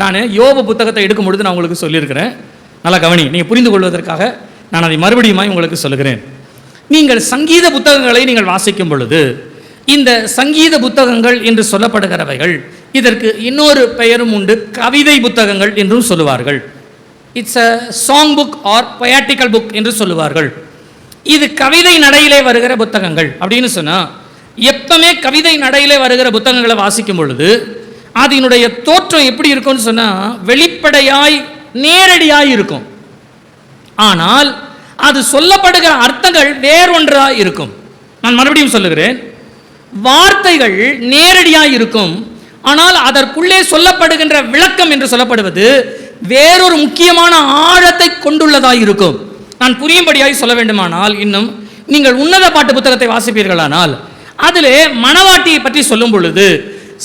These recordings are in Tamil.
நான் யோபு புத்தகத்தை எடுக்கும் பொழுது நான் உங்களுக்கு சொல்லியிருக்கிறேன். நல்லா கவனி, நீங்கள் புரிந்து கொள்வதற்காக நான் அதை மறுபடியும் உங்களுக்கு சொல்லுகிறேன். நீங்கள் சங்கீத புத்தகங்களை நீங்கள் வாசிக்கும் பொழுது இந்த சங்கீத புத்தகங்கள் என்று சொல்லப்படுகிறவைகள், இதற்கு இன்னொரு பெயரும் உண்டு, கவிதை புத்தகங்கள் என்றும் சொல்லுவார்கள். It's a song book or poetical book என்று சொல்லுவார்கள். இது கவிதை நடையிலே வருகிற புத்தகங்கள் அப்படின்னு சொன்னால், எப்பவுமே கவிதை நடையிலே வருகிற புத்தகங்களை வாசிக்கும் பொழுது அதனுடைய தோற்றம் எப்படி இருக்கும்னு சொன்னால் வெளிப்படையாய் நேரடியாய் இருக்கும். ஆனால் அது சொல்லப்படுகிற அர்த்தங்கள் வேறொன்றாக இருக்கும். நான் மறுபடியும் சொல்லுகிறேன், வார்த்தைகள் நேரடியாய் இருக்கும், ஆனால் அதற்குள்ளே சொல்லப்படுகின்ற விளக்கம் என்று சொல்லப்படுவது வேறொரு முக்கியமான ஆழத்தை கொண்டுள்ளதாக இருக்கும். நான் புரியும்படியாய் சொல்ல வேண்டுமானால், இன்னும் நீங்கள் உன்னத பாட்டு புத்தகத்தை வாசிப்பீர்களானால் அதிலே மணவாட்டியை பற்றி சொல்லும் பொழுது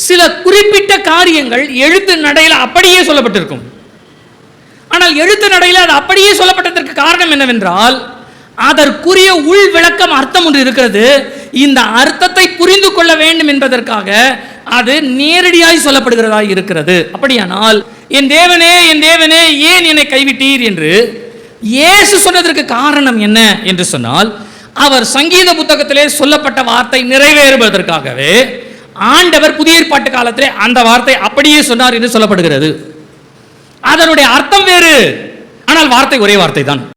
சில குறிப்பிட்ட காரியங்கள் எழுத்து நடையில் அப்படியே சொல்லப்பட்டிருக்கும். ஆனால் எழுத்து நடையில் அது அப்படியே சொல்லப்பட்டதற்கு காரணம் என்னவென்றால், அதற்குரிய உள் விளக்கம் அர்த்தம் ஒன்று இருக்கிறது. இந்த அர்த்தத்தை புரிந்து கொள்ள வேண்டும் என்பதற்காக அது நேரடியாய் சொல்லப்படுகிறதா இருக்கிறது. அப்படியானால் என் தேவனே என் தேவனே ஏன் என்னை கைவிட்டீர் என்று இயேசு சொன்னதற்கு காரணம் என்ன என்று சொன்னால், அவர் சங்கீத புத்தகத்திலே சொல்லப்பட்ட வார்த்தை நிறைவேறுவதற்காகவே ஆண்டவர் புதிய ஏற்பாட்டு காலத்திலே அந்த வார்த்தை அப்படியே சொன்னார் என்று சொல்லப்படுகிறது. அதனுடைய அர்த்தம் வேறு, ஆனால் வார்த்தை ஒரே வார்த்தை தான்.